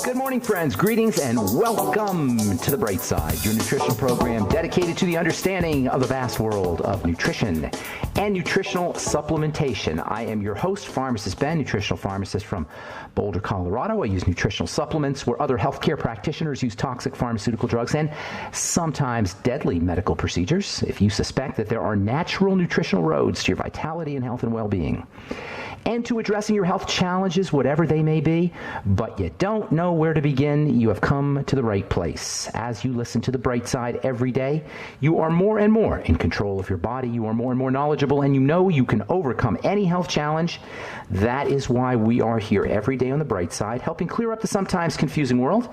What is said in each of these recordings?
Good morning, friends. Greetings and welcome to The Bright Side, your nutritional program dedicated to the understanding of the vast world of nutrition and nutritional supplementation. I am your host, Pharmacist Ben, nutritional pharmacist from Boulder, Colorado. I use nutritional supplements where other healthcare practitioners use toxic pharmaceutical drugs and sometimes deadly medical procedures. If you suspect that there are natural nutritional roads to your vitality and health and well-being, and to addressing your health challenges, whatever they may be, but you don't know where to begin, you have come to the right place. As you listen to The Bright Side every day, you are more and more in control of your body, you are more and more knowledgeable, and you know you can overcome any health challenge. That is why we are here every day on The Bright Side, helping clear up the sometimes confusing world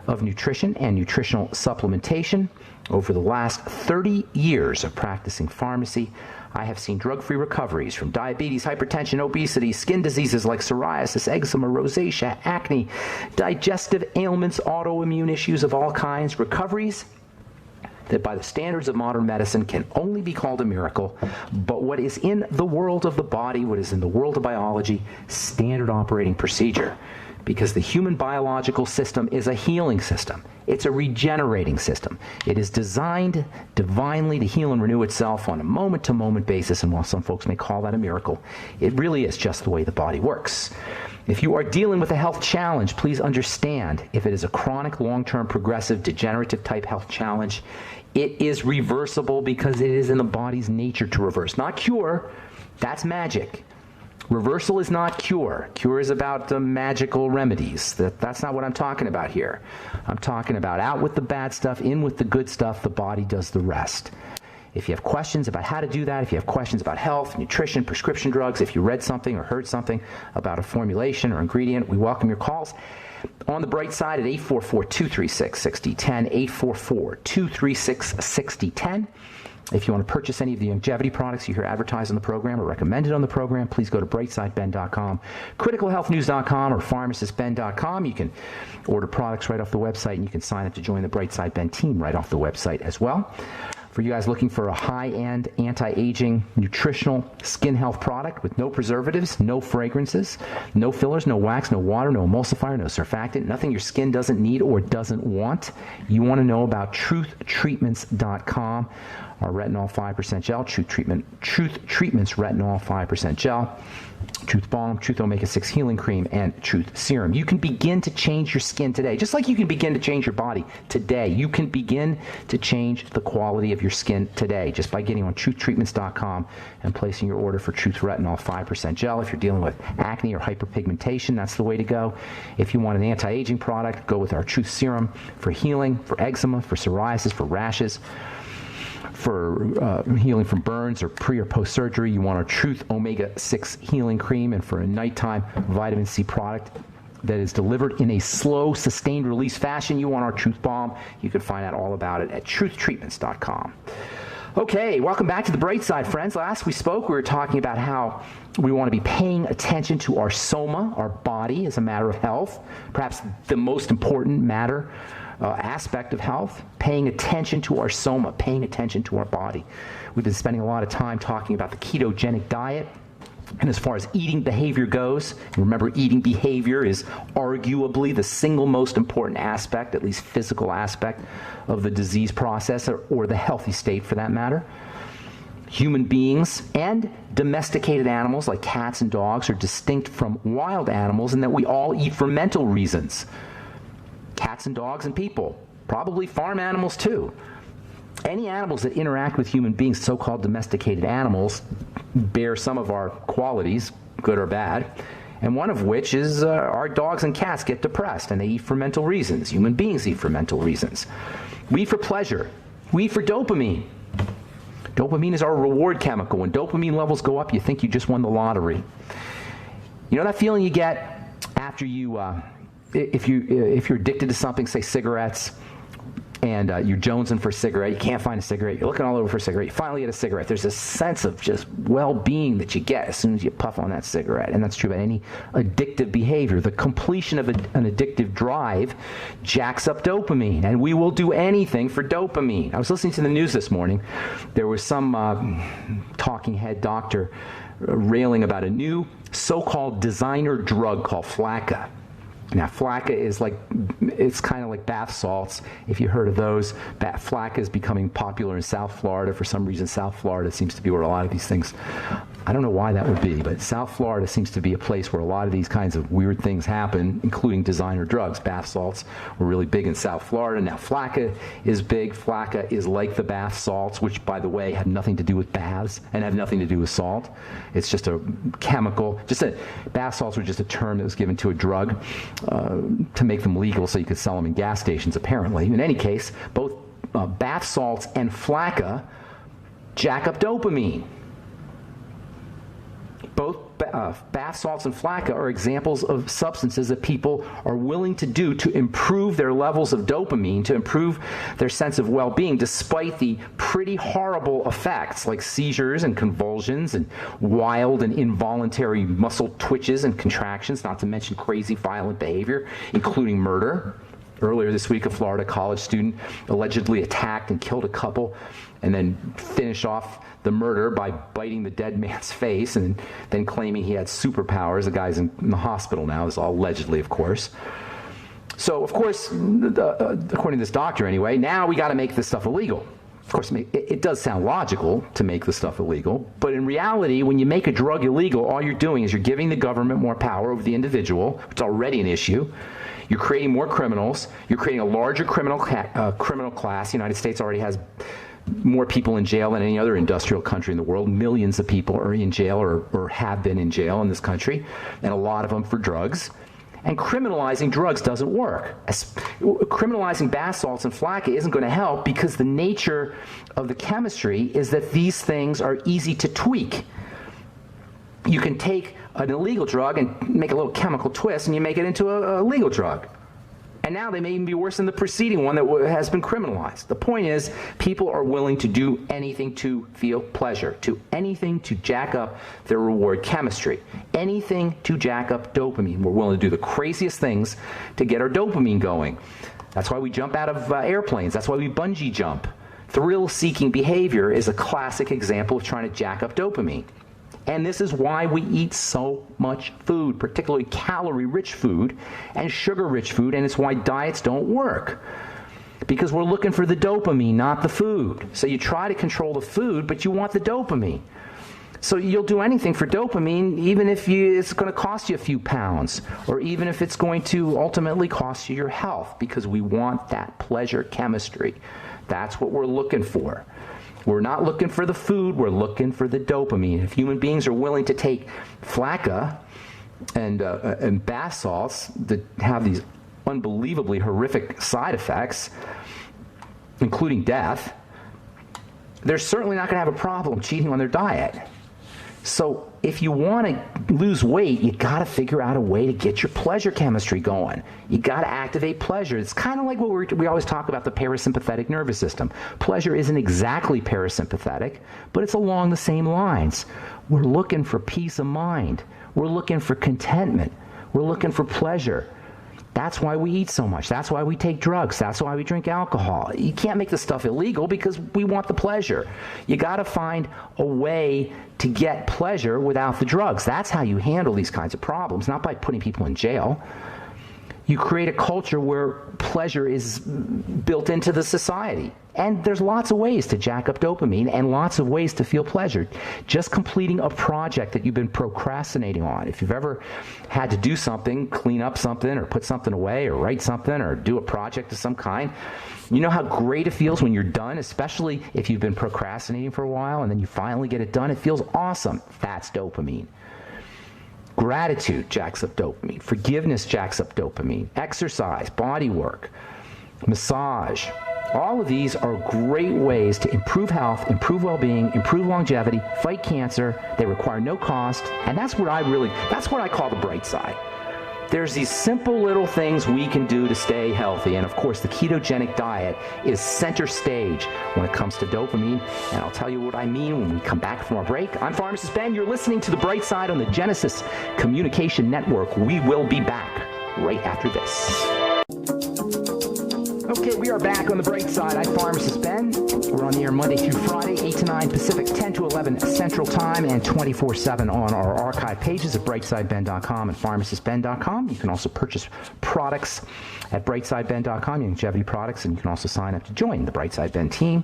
of nutrition and nutritional supplementation. Over the last 30 years of practicing pharmacy, I have seen drug-free recoveries from diabetes, hypertension, obesity, skin diseases like psoriasis, eczema, rosacea, acne, digestive ailments, autoimmune issues of all kinds, recoveries that by the standards of modern medicine can only be called a miracle, but what is in the world of the body, what is in the world of biology, standard operating procedure. Because the human biological system is a healing system. It's a regenerating system. It is designed divinely to heal and renew itself on a moment-to-moment basis, and while some folks may call that a miracle, it really is just the way the body works. If you are dealing with a health challenge, please understand if it is a chronic, long-term, progressive, degenerative type health challenge, it is reversible because it is in the body's nature to reverse. Not cure, that's magic. Reversal is not cure. Cure is about the magical remedies. That's not what I'm talking about here. I'm talking about out with the bad stuff, in with the good stuff. The body does the rest. If you have questions about how to do that, if you have questions about health, nutrition, prescription drugs, if you read something or heard something about a formulation or ingredient, we welcome your calls. On the Bright Side at 844-236-6010, 844-236-6010. If you want to purchase any of the longevity products you hear advertised on the program or recommended on the program, please go to brightsideben.com, criticalhealthnews.com, or pharmacistben.com. You can order products right off the website, and you can sign up to join the Brightside Ben team right off the website as well. For you guys looking for a high-end, anti-aging, nutritional skin health product with no preservatives, no fragrances, no fillers, no wax, no water, no emulsifier, no surfactant, nothing your skin doesn't need or doesn't want, you want to know about truthtreatments.com. Our retinol 5% gel, Truth Treatments retinol 5% gel, Truth Balm, Truth Omega-6 Healing Cream, and Truth Serum. You can begin to change your skin today, just like you can begin to change your body today. You can begin to change the quality of your skin today just by getting on truthtreatments.com and placing your order for Truth Retinol 5% gel. If you're dealing with acne or hyperpigmentation, that's the way to go. If you want an anti-aging product, go with our Truth Serum for healing, for eczema, for psoriasis, for rashes, for healing from burns or pre or post surgery. You want our Truth Omega-6 Healing Cream, and for a nighttime vitamin C product that is delivered in a slow, sustained release fashion, you want our Truth Balm. You can find out all about it at truthtreatments.com. Okay, welcome back to The Bright Side, friends. Last we spoke, we were talking about how we want to be paying attention to our soma, our body, as a matter of health, perhaps the most important matter aspect of health, paying attention to our soma, paying attention to our body. We've been spending a lot of time talking about the ketogenic diet. And as far as eating behavior goes, remember, eating behavior is arguably the single most important aspect, at least physical aspect, of the disease process or the healthy state for that matter. Human beings and domesticated animals like cats and dogs are distinct from wild animals in that we all eat for mental reasons. Cats and dogs and people, probably farm animals too. Any animals that interact with human beings, so-called domesticated animals, bear some of our qualities, good or bad, and one of which is our dogs and cats get depressed, and they eat for mental reasons. Human beings eat for mental reasons. We eat for pleasure. We eat for dopamine. Dopamine is our reward chemical. When dopamine levels go up, you think you just won the lottery. You know that feeling you get after you... If you're addicted to something, say cigarettes, and you're jonesing for a cigarette, you can't find a cigarette, you're looking all over for a cigarette, you finally get a cigarette, there's a sense of just well-being that you get as soon as you puff on that cigarette. And that's true about any addictive behavior. The completion of an addictive drive jacks up dopamine, and we will do anything for dopamine. I was listening to the news this morning. There was some talking head doctor railing about a new so-called designer drug called Flakka. Now, flakka is it's kind of like bath salts. If you heard of those, flakka is becoming popular in South Florida. For some reason, South Florida seems to be where a lot of these things, I don't know why that would be, but South Florida seems to be a place where a lot of these kinds of weird things happen, including designer drugs. Bath salts were really big in South Florida. Now, flakka is big. Flakka is like the bath salts, which, by the way, have nothing to do with baths and have nothing to do with salt. It's just a chemical. Bath salts were just a term that was given to a drug to make them legal so you could sell them in gas stations, apparently. In any case, both bath salts and flakka jack up dopamine. Both bath salts and flakka are examples of substances that people are willing to do to improve their levels of dopamine, to improve their sense of well-being, despite the pretty horrible effects like seizures and convulsions and wild and involuntary muscle twitches and contractions, not to mention crazy violent behavior, including murder. Earlier this week, a Florida college student allegedly attacked and killed a couple and then finished off the murder by biting the dead man's face and then claiming he had superpowers. The guy's in the hospital now. This is all allegedly, of course. So, of course, according to this doctor anyway, now we got to make this stuff illegal. Of course, it does sound logical to make the stuff illegal, but in reality, when you make a drug illegal, all you're doing is you're giving the government more power over the individual. It's already an issue. You're creating more criminals. You're creating a larger criminal class. The United States already has more people in jail than any other industrial country in the world. Millions of people are in jail or have been in jail in this country, and a lot of them for drugs. And criminalizing drugs doesn't work. Criminalizing bath salts and flakka isn't going to help because the nature of the chemistry is that these things are easy to tweak. You can take an illegal drug and make a little chemical twist and you make it into a legal drug. And now they may even be worse than the preceding one that has been criminalized. The point is, people are willing to do anything to feel pleasure, to anything to jack up their reward chemistry, anything to jack up dopamine. We're willing to do the craziest things to get our dopamine going. That's why we jump out of airplanes. That's why we bungee jump. Thrill-seeking behavior is a classic example of trying to jack up dopamine. And this is why we eat so much food, particularly calorie-rich food and sugar-rich food, and it's why diets don't work. Because we're looking for the dopamine, not the food. So you try to control the food, but you want the dopamine. So you'll do anything for dopamine, even if it's going to cost you a few pounds, or even if it's going to ultimately cost you your health, because we want that pleasure chemistry. That's what we're looking for. We're not looking for the food, we're looking for the dopamine. If human beings are willing to take flakka and bath salts that have these unbelievably horrific side effects, including death, they're certainly not going to have a problem cheating on their diet. So if you want to lose weight, you got to figure out a way to get your pleasure chemistry going. You got to activate pleasure. It's kind of like what we always talk about, the parasympathetic nervous system. Pleasure isn't exactly parasympathetic, but it's along the same lines. We're looking for peace of mind. We're looking for contentment. We're looking for pleasure. That's why we eat so much. That's why we take drugs. That's why we drink alcohol. You can't make this stuff illegal because we want the pleasure. You got to find a way to get pleasure without the drugs. That's how you handle these kinds of problems, not by putting people in jail. You create a culture where pleasure is built into the society. And there's lots of ways to jack up dopamine and lots of ways to feel pleasure. Just completing a project that you've been procrastinating on. If you've ever had to do something, clean up something or put something away or write something or do a project of some kind, you know how great it feels when you're done, especially if you've been procrastinating for a while and then you finally get it done. It feels awesome. That's dopamine. Gratitude jacks up dopamine. Forgiveness jacks up dopamine. Exercise, body work, massage. All of these are great ways to improve health, improve well-being, improve longevity, fight cancer. They require no cost, and that's what I call the bright side. There's these simple little things we can do to stay healthy, and of course the ketogenic diet is center stage when it comes to dopamine, and I'll tell you what I mean when we come back from our break. I'm Pharmacist Ben. You're listening to The Bright Side on the Genesis Communication Network. We will be back right after this. Okay, we are back on the bright side. I'm Pharmacist Ben. We're on the air Monday through Friday, 8 to 9 Pacific, 10 to 11 Central Time, and 24/7 on our archive pages at brightsideben.com and pharmacistben.com. You can also purchase products at brightsideben.com, longevity products, and you can also sign up to join the Brightside Ben team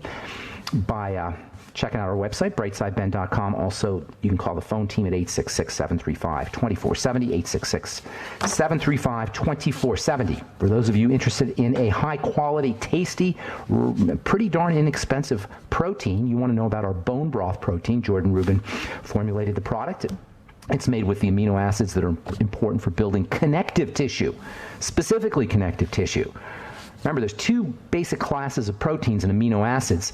by checking out our website, brightsideben.com. Also, you can call the phone team at 866-735-2470, 866-735-2470. For those of you interested in a high-quality, tasty, pretty darn inexpensive protein, you want to know about our bone broth protein. Jordan Rubin formulated the product. It's made with the amino acids that are important for building connective tissue, specifically connective tissue. Remember, there's two basic classes of proteins and amino acids.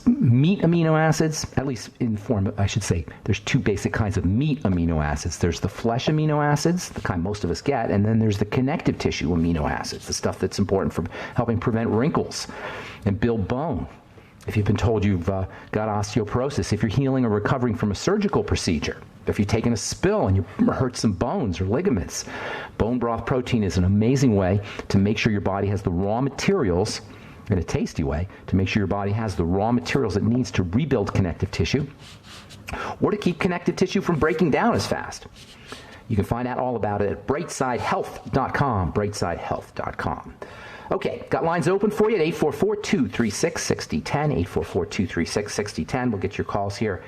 Meat amino acids, at least in form, I should say, there's two basic kinds of meat amino acids. There's the flesh amino acids, the kind most of us get, and then there's the connective tissue amino acids, the stuff that's important for helping prevent wrinkles and build bone. If you've been told you've got osteoporosis, if you're healing or recovering from a surgical procedure, if you've taken a spill and you hurt some bones or ligaments, bone broth protein is an amazing way to make sure your body has the raw materials, in a tasty way, to make sure your body has the raw materials it needs to rebuild connective tissue or to keep connective tissue from breaking down as fast. You can find out all about it at brightsidehealth.com, brightsidehealth.com. Okay, got lines open for you at 844-236-6010, 844-236-6010. We'll get your calls here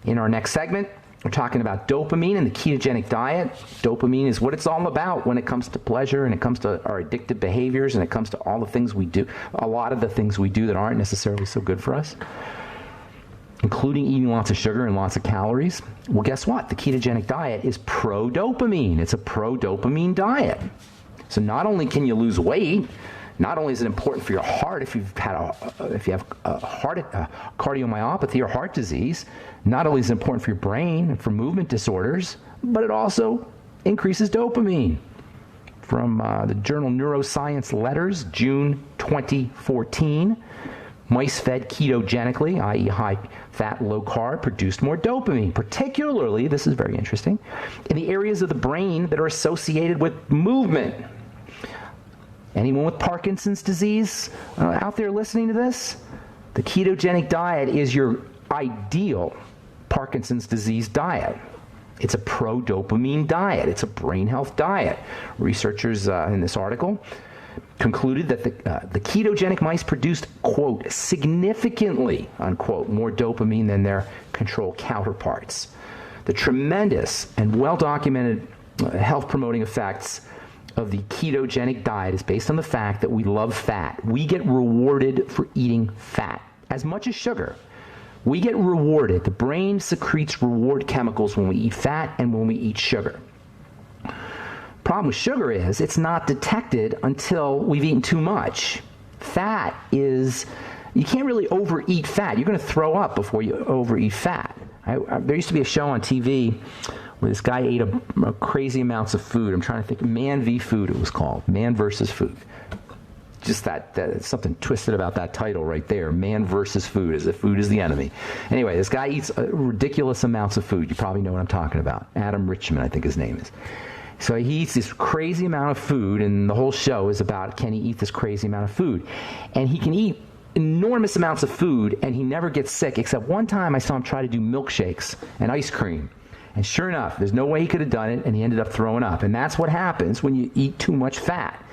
in our next segment. We're talking about dopamine and the ketogenic diet. Dopamine is what it's all about when it comes to pleasure and it comes to our addictive behaviors and it comes to all the things we do, a lot of the things we do that aren't necessarily so good for us, including eating lots of sugar and lots of calories. Well, guess what? The ketogenic diet is pro-dopamine. It's a pro-dopamine diet. So not only can you lose weight, not only is it important for your heart if you have cardiomyopathy or heart disease, not only is it important for your brain and for movement disorders, but it also increases dopamine. From the journal Neuroscience Letters, June 2014, mice fed ketogenically, i.e. high fat, low carb, produced more dopamine, particularly, this is very interesting, in the areas of the brain that are associated with movement. Anyone with Parkinson's disease out there listening to this? The ketogenic diet is your ideal Parkinson's disease diet. It's a pro-dopamine diet. It's a brain health diet. Researchers in this article concluded that the ketogenic mice produced, quote, significantly, unquote, more dopamine than their control counterparts. The tremendous and well-documented health-promoting effects of the ketogenic diet is based on the fact that we love fat. We get rewarded for eating fat as much as sugar. We get rewarded. The brain secretes reward chemicals when we eat fat and when we eat sugar. Problem with sugar is it's not detected until we've eaten too much. Fat is, you can't really overeat fat. You're going to throw up before you overeat fat. There used to be a show on TV where this guy ate a crazy amounts of food. I'm trying to think, Man v. Food it was called, Man versus Food. Just that something twisted about that title right there, Man versus Food, as if food is the enemy. Anyway, this guy eats ridiculous amounts of food. You probably know what I'm talking about. Adam Richman, I think his name is. So he eats this crazy amount of food, and the whole show is about can he eat this crazy amount of food. And he can eat enormous amounts of food, and he never gets sick, except one time I saw him try to do milkshakes and ice cream. And sure enough, there's no way he could have done it, and he ended up throwing up. And that's what happens when you eat too much fat.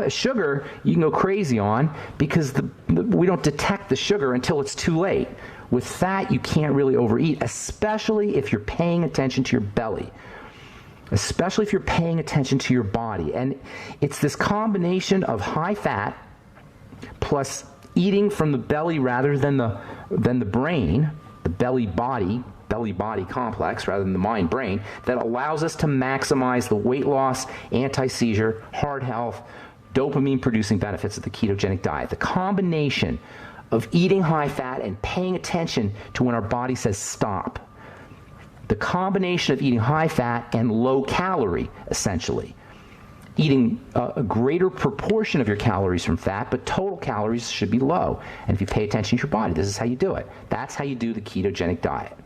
Sugar, you can go crazy on because we don't detect the sugar until it's too late. With fat, you can't really overeat, especially if you're paying attention to your belly, especially if you're paying attention to your body. And it's this combination of high fat plus eating from the belly rather than the brain, the belly-body complex rather than the mind-brain, that allows us to maximize the weight loss, anti-seizure, heart health, dopamine-producing benefits of the ketogenic diet. The combination of eating high fat and paying attention to when our body says stop. The combination of eating high fat and low calorie, essentially. Eating a greater proportion of your calories from fat, but total calories should be low. And if you pay attention to your body, this is how you do it. That's how you do the ketogenic diet.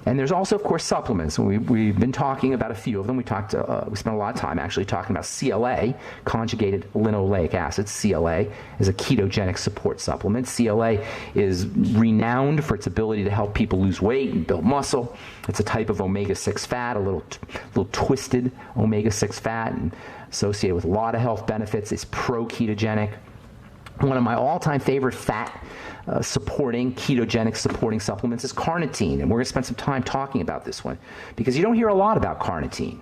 And there's also, of course, supplements. We've been talking about a few of them. We spent a lot of time actually talking about CLA, conjugated linoleic acid. CLA is a ketogenic support supplement. CLA is renowned for its ability to help people lose weight and build muscle. It's a type of omega-6 fat, a little twisted omega-6 fat, and associated with a lot of health benefits. It's pro-ketogenic. One of my all-time favorite ketogenic supporting supplements is carnitine, and we're going to spend some time talking about this one because you don't hear a lot about carnitine.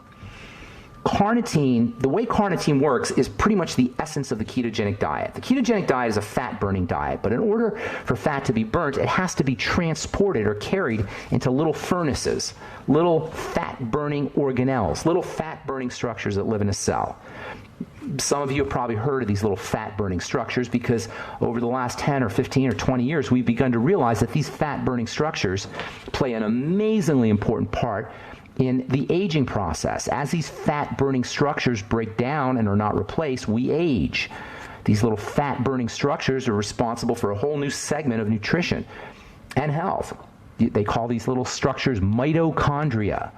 Carnitine, the way carnitine works is pretty much the essence of the ketogenic diet. The ketogenic diet is a fat-burning diet, but in order for fat to be burnt, it has to be transported or carried into little furnaces, little fat-burning organelles, little fat-burning structures that live in a cell. Some of you have probably heard of these little fat-burning structures because over the last 10 or 15 or 20 years, we've begun to realize that these fat-burning structures play an amazingly important part in the aging process. As these fat-burning structures break down and are not replaced, we age. These little fat-burning structures are responsible for a whole new segment of nutrition and health. They call these little structures mitochondria.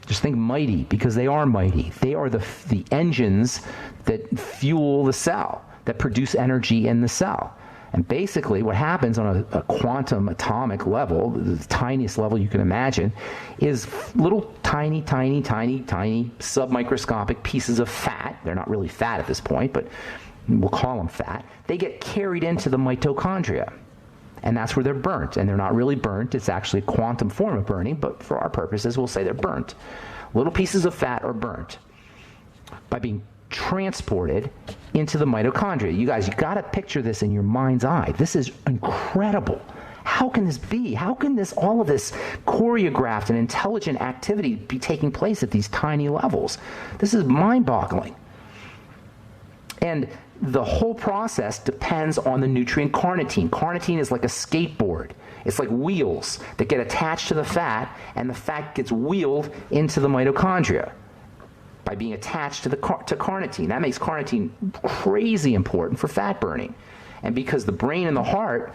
Just think mighty, because they are mighty. They are the engines that fuel the cell, that produce energy in the cell. And basically what happens on a quantum atomic level, the tiniest level you can imagine, is little tiny submicroscopic pieces of fat. They're not really fat at this point, but we'll call them fat. They get carried into the mitochondria. And that's where they're burnt. And they're not really burnt. It's actually a quantum form of burning, but for our purposes, we'll say they're burnt. Little pieces of fat are burnt by being transported into the mitochondria. You guys, you got to picture this in your mind's eye. This is incredible. How can this be? How can all of this choreographed and intelligent activity be taking place at these tiny levels? This is mind-boggling. And the whole process depends on the nutrient carnitine. Carnitine is like a skateboard. It's like wheels that get attached to the fat, and the fat gets wheeled into the mitochondria by being attached to carnitine. That makes carnitine crazy important for fat burning. And because the brain and the heart,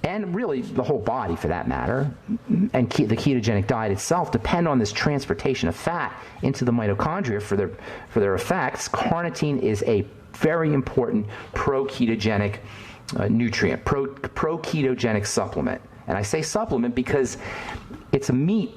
and really the whole body for that matter, and the ketogenic diet itself depend on this transportation of fat into the mitochondria for their effects, carnitine is a very important pro-ketogenic nutrient, pro-ketogenic supplement. And I say supplement because it's a meat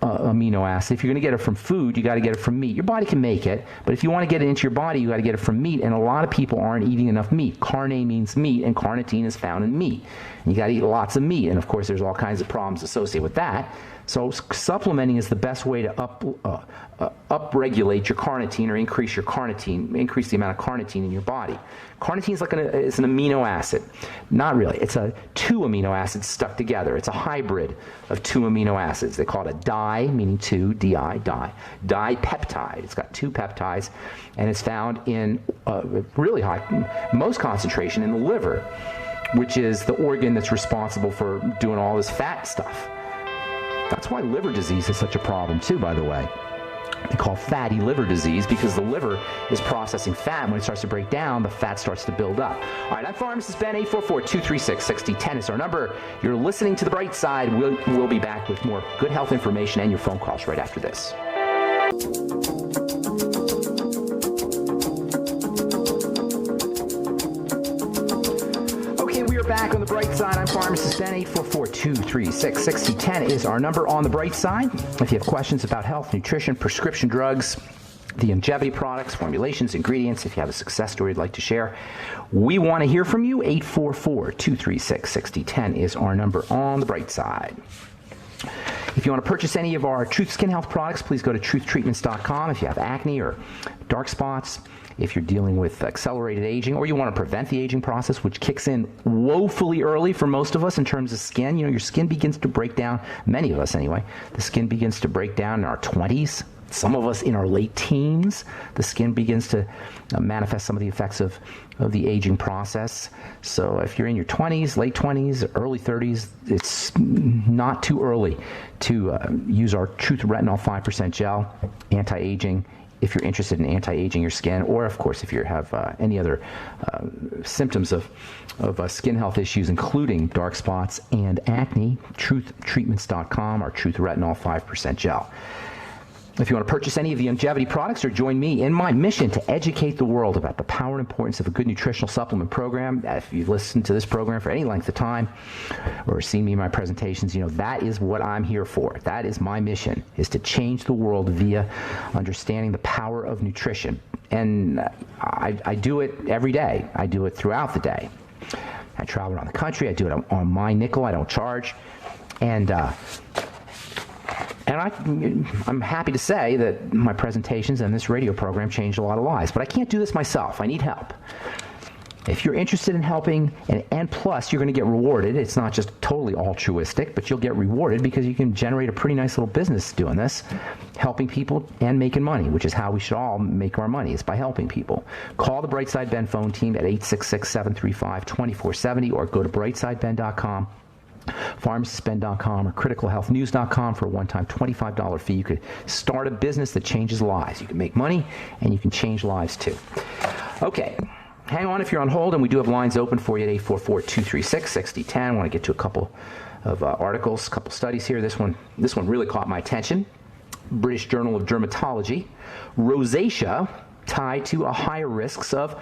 amino acid. If you're going to get it from food, you got to get it from meat. Your body can make it, but if you want to get it into your body, you got to get it from meat, and a lot of people aren't eating enough meat. Carne means meat, and carnitine is found in meat. And you got to eat lots of meat, and of course there's all kinds of problems associated with that. So supplementing is the best way to upregulate your carnitine or increase the amount of carnitine in your body. Carnitine is it's an amino acid. Not really. It's two amino acids stuck together. It's a hybrid of two amino acids. They call it a di, meaning two, di, dipeptide. It's got two peptides, and it's found in really high, most concentration in the liver, which is the organ that's responsible for doing all this fat stuff. That's why liver disease is such a problem too, by the way. They call fatty liver disease because the liver is processing fat. When it starts to break down, the fat starts to build up. All right, I'm Pharmacist Ben. 844-236-6010 is our number. You're listening to The Bright Side. We'll be back with more good health information and your phone calls right after this. Back on The Bright Side, I'm Pharmacist Ben. 844-236-6010 is our number on The Bright Side. If you have questions about health, nutrition, prescription drugs, the longevity products, formulations, ingredients, if you have a success story you'd like to share, we want to hear from you. 844-236-6010 is our number on The Bright Side. If you want to purchase any of our Truth Skin Health products, please go to truthtreatments.com. If you have acne or dark spots, if you're dealing with accelerated aging, or you want to prevent the aging process, which kicks in woefully early for most of us in terms of skin. You know, your skin begins to break down, many of us anyway, the skin begins to break down in our 20s. Some of us in our late teens, the skin begins to manifest some of the effects of the aging process. So if you're in your 20s, late 20s, early 30s, it's not too early to use our Truth Retinol 5% gel, anti-aging, if you're interested in anti-aging your skin, or of course if you have any other symptoms of skin health issues, including dark spots and acne, truthtreatments.com or Truth Retinol 5% Gel. If you want to purchase any of the longevity products or join me in my mission to educate the world about the power and importance of a good nutritional supplement program, if you've listened to this program for any length of time or seen me in my presentations, you know that is what I'm here for. That is my mission, is to change the world via understanding the power of nutrition. And I do it every day. I do it throughout the day. I travel around the country. I do it on my nickel. I don't charge. And I'm happy to say that my presentations and this radio program changed a lot of lives. But I can't do this myself. I need help. If you're interested in helping, and plus you're going to get rewarded, it's not just totally altruistic, but you'll get rewarded because you can generate a pretty nice little business doing this, helping people and making money, which is how we should all make our money, is by helping people. Call the Brightside Ben phone team at 866-735-2470 or go to brightsideben.com. pharmacistben.com or criticalhealthnews.com for a one-time $25 fee. You could start a business that changes lives. You can make money and you can change lives too. Okay, hang on if you're on hold, and we do have lines open for you at 844-236-6010. I want to get to a couple of articles, a couple studies here. This one really caught my attention. British Journal of Dermatology. Rosacea tied to a higher risk of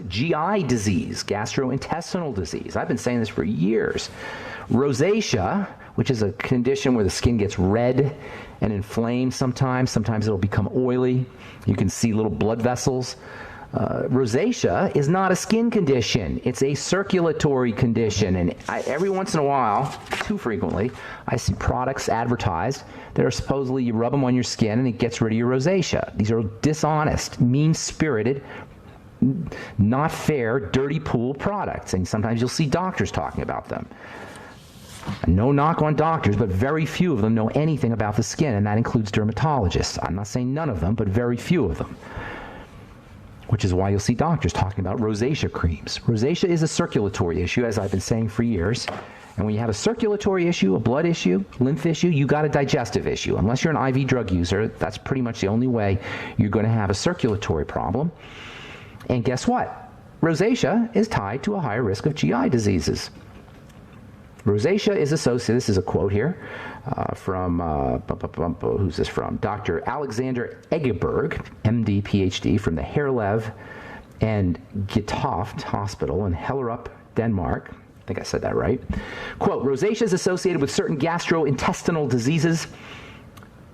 GI disease, gastrointestinal disease. I've been saying this for years. Rosacea, which is a condition where the skin gets red and inflamed sometimes. Sometimes it'll become oily. You can see little blood vessels. Rosacea is not a skin condition. It's a circulatory condition. And every once in a while, too frequently, I see products advertised that are supposedly you rub them on your skin and it gets rid of your rosacea. These are dishonest, mean-spirited, not fair, dirty pool products. And sometimes you'll see doctors talking about them. No knock on doctors, but very few of them know anything about the skin, and that includes dermatologists. I'm not saying none of them, but very few of them. Which is why you'll see doctors talking about rosacea creams. Rosacea is a circulatory issue, as I've been saying for years. And when you have a circulatory issue, a blood issue, lymph issue, you got a digestive issue. Unless you're an IV drug user, that's pretty much the only way you're going to have a circulatory problem. And guess what? Rosacea is tied to a higher risk of GI diseases. Rosacea is associated, this is a quote here, from, who's this from? Dr. Alexander Egeberg, MD, PhD, from the Herlev and Getoft Hospital in Hellerup, Denmark. I think I said that right. Quote, rosacea is associated with certain gastrointestinal diseases,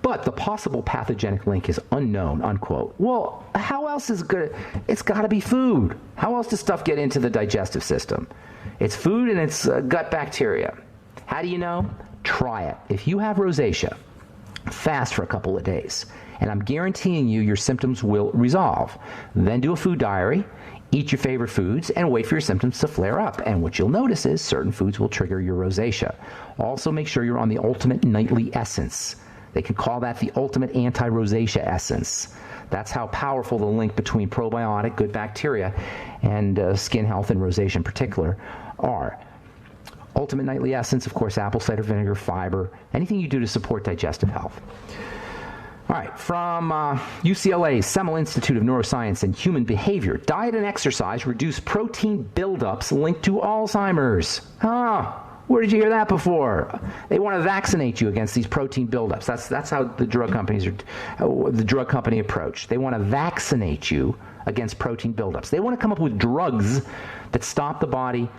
but the possible pathogenic link is unknown, unquote. Well, how else is it good? It's got to be food. How else does stuff get into the digestive system? It's food and it's gut bacteria. How do you know? Try it. If you have rosacea, fast for a couple of days, and I'm guaranteeing you your symptoms will resolve. Then do a food diary, eat your favorite foods, and wait for your symptoms to flare up. And what you'll notice is certain foods will trigger your rosacea. Also, make sure you're on the Ultimate Nightly Essence. They can call that the Ultimate Anti-Rosacea Essence. That's how powerful the link between probiotic, good bacteria, and skin health and rosacea in particular are. Ultimate Nightly Essence, of course, apple cider vinegar, fiber, anything you do to support digestive health. All right, from UCLA's Semel Institute of Neuroscience and Human Behavior, diet and exercise reduce protein buildups linked to Alzheimer's. Where did you hear that before? They want to vaccinate you against these protein buildups. That's how the drug companies are, the drug company approach. They want to vaccinate you against protein buildups. They want to come up with drugs that stop the body,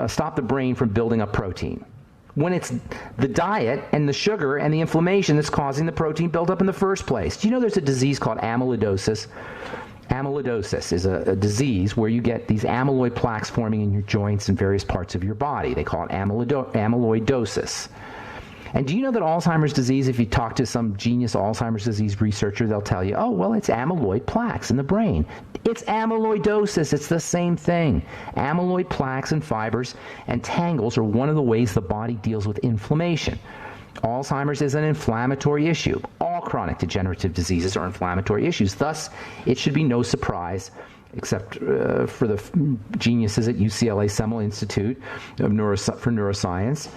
stop the brain from building up protein. When it's the diet and the sugar and the inflammation that's causing the protein buildup in the first place. Do you know there's a disease called amyloidosis? Amyloidosis is a disease where you get these amyloid plaques forming in your joints and various parts of your body. They call it amyloidosis. And do you know that Alzheimer's disease, if you talk to some genius Alzheimer's disease researcher, they'll tell you, oh, well, it's amyloid plaques in the brain. It's amyloidosis. It's the same thing. Amyloid plaques and fibers and tangles are one of the ways the body deals with inflammation. Alzheimer's is an inflammatory issue. All chronic degenerative diseases are inflammatory issues. Thus, it should be no surprise, except for the geniuses at UCLA Semel Institute for Neuroscience,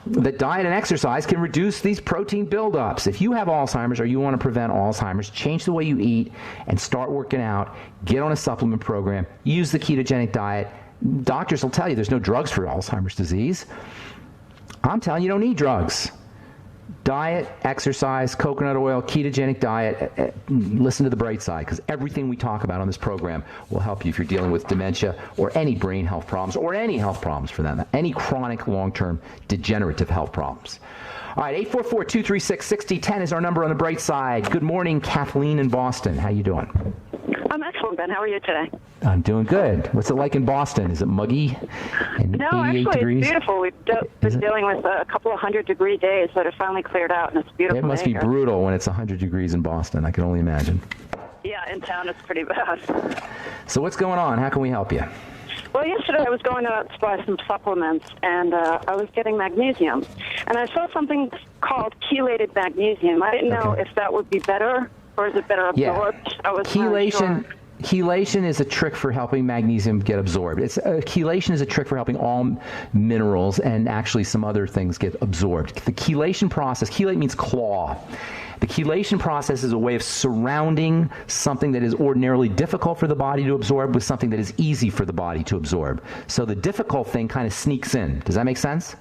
that diet and exercise can reduce these protein buildups. If you have Alzheimer's or you want to prevent Alzheimer's, change the way you eat and start working out. Get on a supplement program. Use the ketogenic diet. Doctors will tell you there's no drugs for Alzheimer's disease. I'm telling you, you don't need drugs. Diet, exercise, coconut oil, ketogenic diet. Listen to the bright side, because everything we talk about on this program will help you if you're dealing with dementia or any brain health problems or any health problems for them, any chronic long-term degenerative health problems. All right, 844-236-6010 is our number on the bright side. Good morning, Kathleen in Boston. How you doing? I'm excellent, Ben. How are you today? I'm doing good. What's it like in Boston? Is it muggy and No, 88 actually, degrees? It's beautiful. We've been dealing with a couple of 100-degree days that have finally cleared out, and it's beautiful. It must be brutal when it's 100 degrees in Boston. I can only imagine. Yeah, in town it's pretty bad. So what's going on? How can we help you? Well, yesterday I was going out to buy some supplements, and I was getting magnesium. And I saw something called chelated magnesium. I didn't know if that would be better, or is it better absorbed? I was not sure. Chelation is a trick for helping magnesium get absorbed. Chelation is a trick for helping all minerals and actually some other things get absorbed. The chelation process, chelate means claw. The chelation process is a way of surrounding something that is ordinarily difficult for the body to absorb with something that is easy for the body to absorb. So the difficult thing kind of sneaks in. Does that make sense?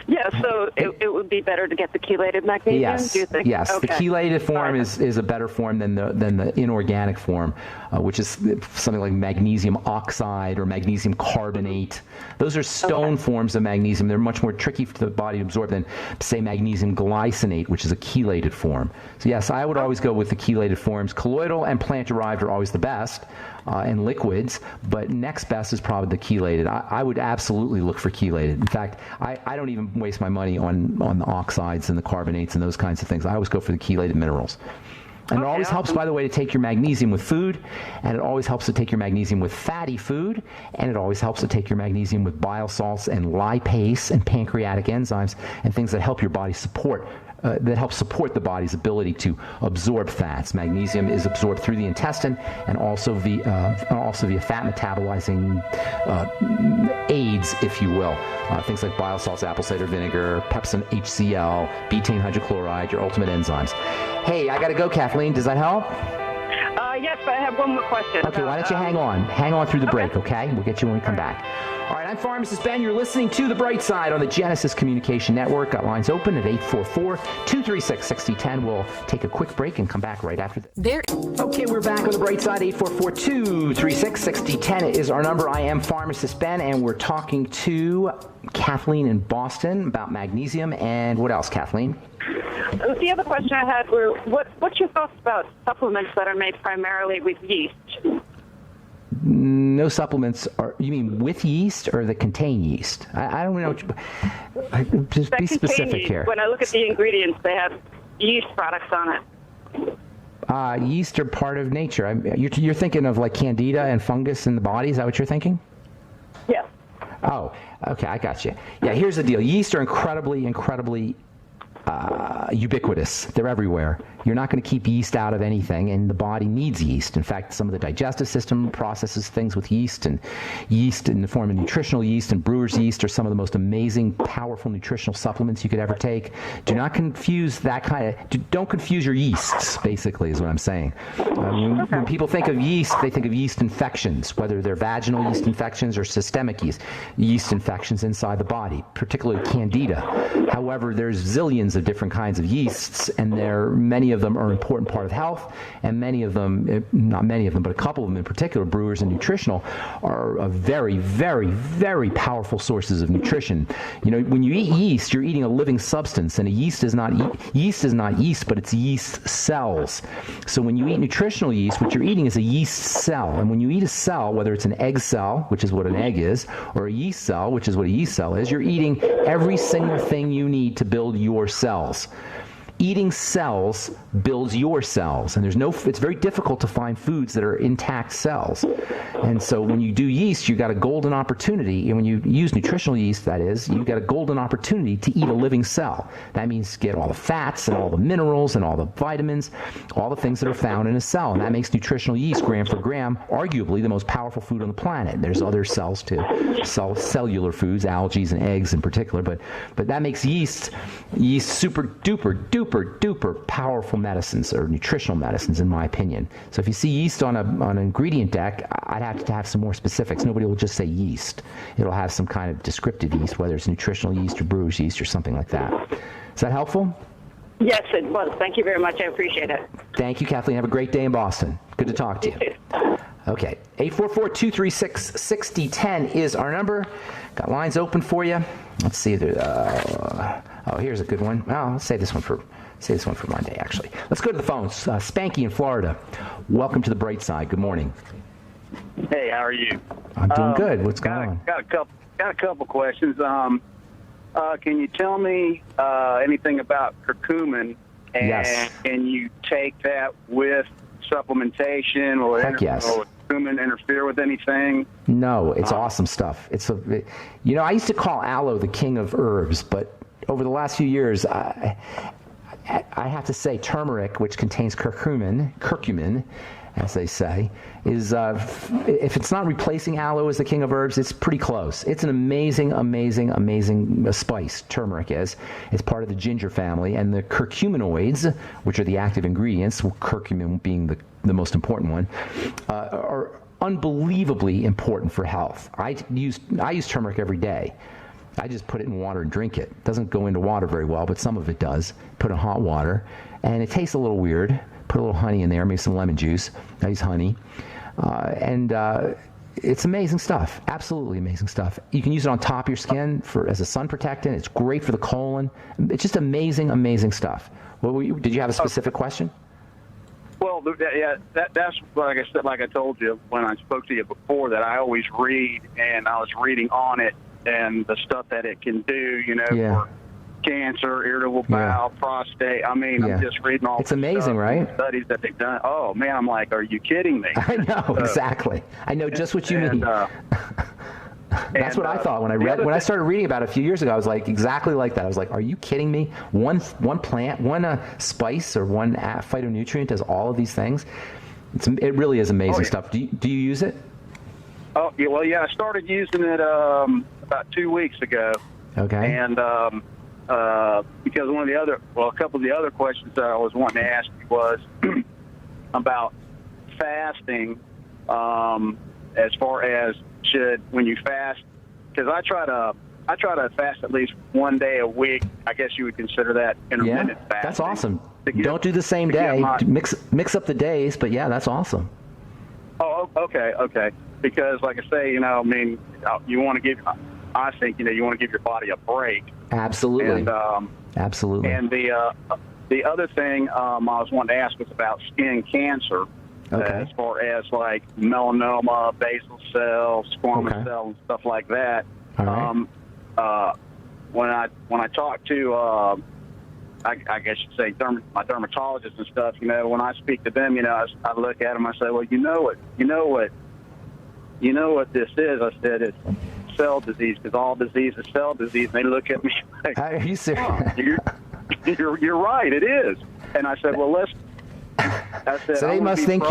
Yeah, so it would be better to get the chelated magnesium, yes, do you think? Yes, okay. The chelated form is a better form than the inorganic form, which is something like magnesium oxide or magnesium carbonate. Those are stone forms of magnesium. They're much more tricky for the body to absorb than, say, magnesium glycinate, which is a chelated form. So yes, I would always go with the chelated forms. Colloidal and plant-derived are always the best, and liquids, but next best is probably the chelated. I would absolutely look for chelated. In fact, I don't even waste my money on the oxides and the carbonates and those kinds of things. I always go for the chelated minerals. And it always helps, by the way, to take your magnesium with food, and it always helps to take your magnesium with fatty food, and it always helps to take your magnesium with bile salts and lipase and pancreatic enzymes and things that help your body support the body's ability to absorb fats. Magnesium is absorbed through the intestine and also via fat metabolizing aids, if you will. Things like bile salts, apple cider vinegar, Pepsin HCl, betaine hydrochloride, your ultimate enzymes. Hey, I got to go, Kathleen. Does that help? Yes, but I have one more question. Okay, why don't you hang on? Hang on through the break, okay? We'll get you when we come back. All right, I'm Pharmacist Ben. You're listening to The Bright Side on the Genesis Communication Network. Got lines open at 844-236-6010. We'll take a quick break and come back right after this. Okay, we're back on The Bright Side. 844-236-6010 is our number. I am Pharmacist Ben, and we're talking to Kathleen in Boston about magnesium. And what else, Kathleen? The other question I had were, what's your thoughts about supplements that are made primarily with yeast? No supplements are, you mean with yeast or that contain yeast? I don't know. Just be specific here. When I look at the ingredients, they have yeast products on it. Yeast are part of nature. You're thinking of like candida and fungus in the body. Is that what you're thinking? Yes. Oh, okay. I got you. Yeah, here's the deal. Yeast are incredibly ubiquitous. They're everywhere. You're not going to keep yeast out of anything, and the body needs yeast. In fact, some of the digestive system processes things with yeast, and yeast in the form of nutritional yeast and brewer's yeast are some of the most amazing, powerful nutritional supplements you could ever take. Do not confuse don't confuse your yeasts, basically, is what I'm saying. When people think of yeast, they think of yeast infections, whether they're vaginal yeast infections or systemic yeast infections inside the body, particularly candida. However, there's zillions of different kinds of yeasts, and many of them are an important part of health, and many of them, not many of them, but a couple of them in particular, brewers and nutritional, are a very, very, very powerful sources of nutrition. You know, when you eat yeast, you're eating a living substance, and yeast is not yeast, but it's yeast cells. So when you eat nutritional yeast, what you're eating is a yeast cell, and when you eat a cell, whether it's an egg cell, which is what an egg is, or a yeast cell, which is what a yeast cell is, you're eating every single thing you need to build your cells. Eating cells builds your cells, and it's very difficult to find foods that are intact cells. And so when you do yeast, you got a golden opportunity, and when you use nutritional yeast, that is, you got a golden opportunity to eat a living cell. That means get all the fats and all the minerals and all the vitamins, all the things that are found in a cell, and that makes nutritional yeast, gram for gram, arguably the most powerful food on the planet. There's other cells too, cellular foods, algae and eggs in particular, but that makes yeast super duper powerful medicines, or nutritional medicines, in my opinion. So if you see yeast on an ingredient deck, I'd have to have some more specifics. Nobody will just say yeast. It'll have some kind of descriptive yeast, whether it's nutritional yeast or brewer's yeast or something like that. Is that helpful? Yes, it was. Thank you very much. I appreciate it. Thank you, Kathleen. Have a great day in Boston. Good to talk to you. Okay, 844-236-6010 is our number. Got lines open for you. Let's see. Here's a good one. Well, let's save this one for Monday, actually. Let's go to the phones. Spanky in Florida. Welcome to the Bright Side. Good morning. Hey, how are you? I'm doing good. What's going on? Got a couple questions. Can you tell me anything about curcumin? And Yes. Can you take that with supplementation, or Heck yes. Or curcumin interfere with anything? No, it's awesome stuff. I used to call aloe the king of herbs, but over the last few years, I have to say turmeric, which contains curcumin, as they say, is if it's not replacing aloe as the king of herbs, it's pretty close. It's an amazing spice. Turmeric is. It's part of the ginger family, and the curcuminoids, which are the active ingredients, curcumin being the most important one, are unbelievably important for health. I use turmeric every day. I just put it in water and drink it. It doesn't go into water very well, but some of it does. Put in hot water, and it tastes a little weird. Put a little honey in there, maybe some lemon juice. I use honey. It's amazing stuff. Absolutely amazing stuff. You can use it on top of your skin as a sun protectant. It's great for the colon. It's just amazing stuff. Did you have a specific question? Well, that's like I said, like I told you when I spoke to you before, that I always read, and I was reading on it and the stuff that it can do, for cancer, irritable bowel, prostate. I mean, I'm just reading all. It's amazing, right? Studies that they've done. Oh man, I'm like, are you kidding me? I know exactly. I know just what you mean. That's what I thought when I started reading about it a few years ago. I was like exactly like that. I was like, are you kidding me? One plant, one spice, or one phytonutrient does all of these things. It really is amazing stuff. Do you use it? Oh yeah, well I started using it about 2 weeks ago. Okay. And because a couple of the other questions that I was wanting to ask you was about fasting, as far as when you fast, because I try to fast at least 1 day a week. I guess you would consider that intermittent fasting. That's awesome. Don't do the same day. Mix up the days, but yeah, that's awesome. Oh, okay. Because like I say, you want to give. I think you want to give your body a break. Absolutely. And, absolutely. And the other thing I was wanting to ask was about skin cancer. Okay. As far as like melanoma, basal cell, squamous cell, and stuff like that. All right. When I talk to I guess you'd say my dermatologist and stuff, when I speak to them, I look at them, I say, well, you know what this is? I said it's cell disease, because all disease is cell disease. And they look at me like, are you serious? Oh, you're right, it is. And I said, well, so they must think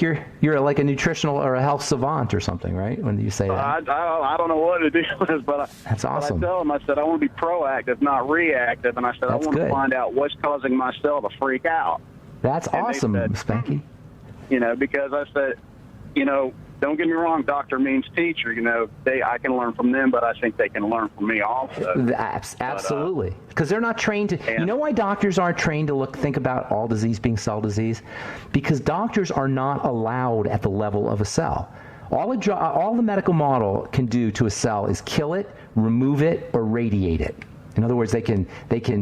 you're like a nutritional or a health savant or something, right? When you say that, I don't know what it is, but that's awesome. But I tell them, I said I want to be proactive, not reactive, and I said I want to find out what's causing my cell to freak out. That's awesome, Spanky. Because I said, don't get me wrong, doctor means teacher. I can learn from them, but I think they can learn from me also. Absolutely, because they're not trained to. You know why doctors aren't trained to think about all disease being cell disease? Because doctors are not allowed at the level of a cell. All the medical model can do to a cell is kill it, remove it, or radiate it. In other words, they can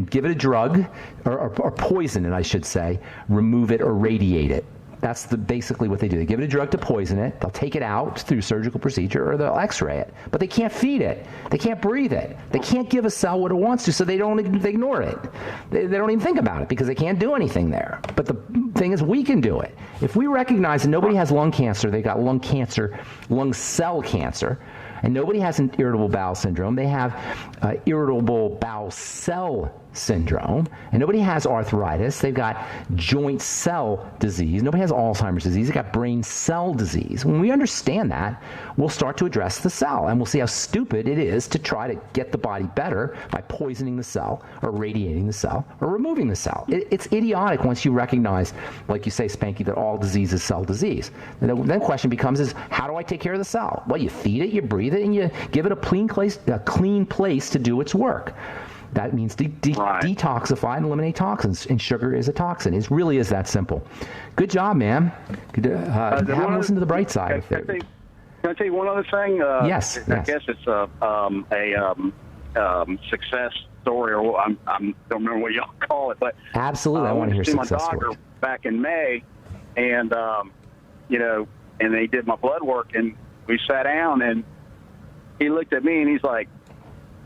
give it a drug or poison it, I should say, remove it or radiate it. That's basically what they do. They give it a drug to poison it. They'll take it out through surgical procedure, or they'll x-ray it. But they can't feed it. They can't breathe it. They can't give a cell what it wants to, so they ignore it. They don't even think about it because they can't do anything there. But the thing is, we can do it. If we recognize that nobody has lung cancer, they got lung cell cancer, and nobody has an irritable bowel syndrome. They have irritable bowel cell syndrome, and nobody has arthritis. They've got joint cell disease. Nobody has Alzheimer's disease. They've got brain cell disease. When we understand that, we'll start to address the cell, and we'll see how stupid it is to try to get the body better by poisoning the cell or radiating the cell or removing the cell. It's idiotic once you recognize, like you say, Spanky, that all disease is cell disease. And then the question becomes is, how do I take care of the cell? Well, you feed it, you breathe it, and you give it a clean place to do its work. That means detoxify and eliminate toxins, and sugar is a toxin. It really is that simple. Good job, man. Have them listen to the bright side. Can I tell you one other thing? Yes. I guess it's a success story, or I don't remember what y'all call it, but absolutely, I want to hear success story. I went to see my doctor back in May, and and they did my blood work, and we sat down, and he looked at me, and he's like,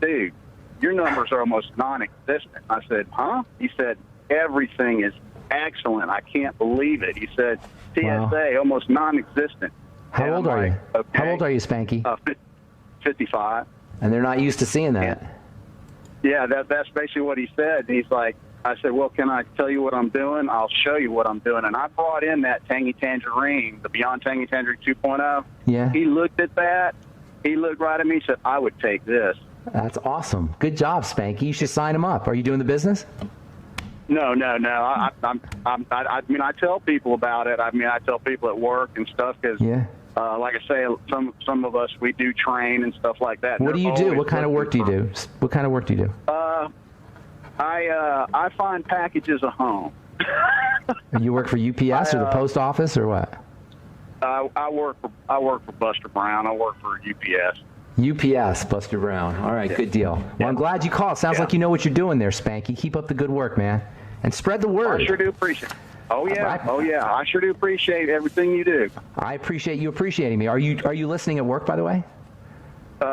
"Dude, your numbers are almost non-existent." I said, "Huh?" He said, "Everything is excellent. I can't believe it." He said, "TSA, almost non-existent." How old are you? Okay. How old are you, Spanky? 55. And they're not used to seeing that. Yeah, that's basically what he said. He's like, I said, "Well, can I tell you what I'm doing? I'll show you what I'm doing." And I brought in that Tangy Tangerine, the Beyond Tangy Tangerine 2.0. Yeah. He looked at that. He looked right at me and said, "I would take this." That's awesome. Good job, Spanky. You should sign him up. Are you doing the business? No. I mean, I tell people about it. I mean, I tell people at work and stuff because, like I say, some of us, we do train and stuff like that. What do you do? What kind of work do you do? What kind of work do you do? I find packages a home. You work for UPS or the post office or what? I work for Buster Brown. I work for UPS. UPS, Buster Brown. All right, good deal. Well, I'm glad you called. Sounds like you know what you're doing there, Spanky. Keep up the good work, man. And spread the word. I sure do appreciate it. Oh, yeah. I sure do appreciate everything you do. I appreciate you appreciating me. Are you listening at work, by the way?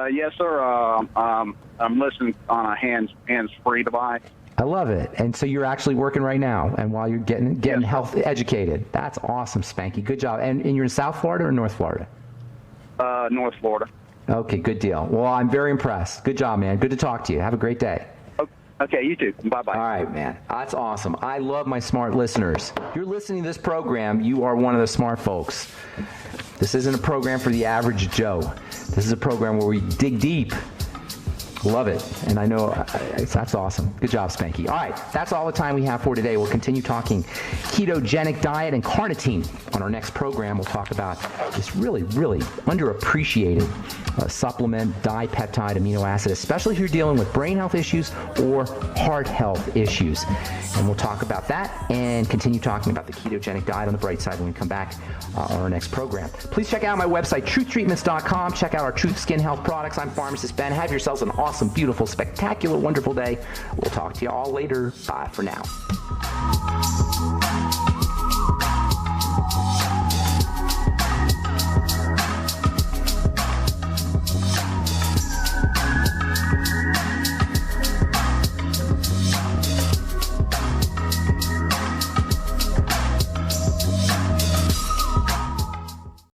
Yes, sir. I'm listening on a hands-free device. I love it. And so you're actually working right now, and while you're getting health educated. That's awesome, Spanky. Good job. And you're in South Florida or North Florida? North Florida. Okay, good deal. Well, I'm very impressed. Good job, man. Good to talk to you. Have a great day. Okay, you too. Bye-bye. All right, man. That's awesome. I love my smart listeners. If you're listening to this program, you are one of the smart folks. This isn't a program for the average Joe. This is a program where we dig deep. Love it. And I know that's awesome. Good job, Spanky. All right, that's all the time we have for today. We'll continue talking ketogenic diet and carnitine. On our next program, we'll talk about this really, really underappreciated supplement, dipeptide amino acid, especially if you're dealing with brain health issues or heart health issues. And we'll talk about that and continue talking about the ketogenic diet on the bright side when we come back on our next program. Please check out my website, truthtreatments.com. Check out our Truth Skin Health products. I'm Pharmacist Ben. Have yourselves an awesome, beautiful, spectacular, wonderful day. We'll talk to you all later. Bye for now.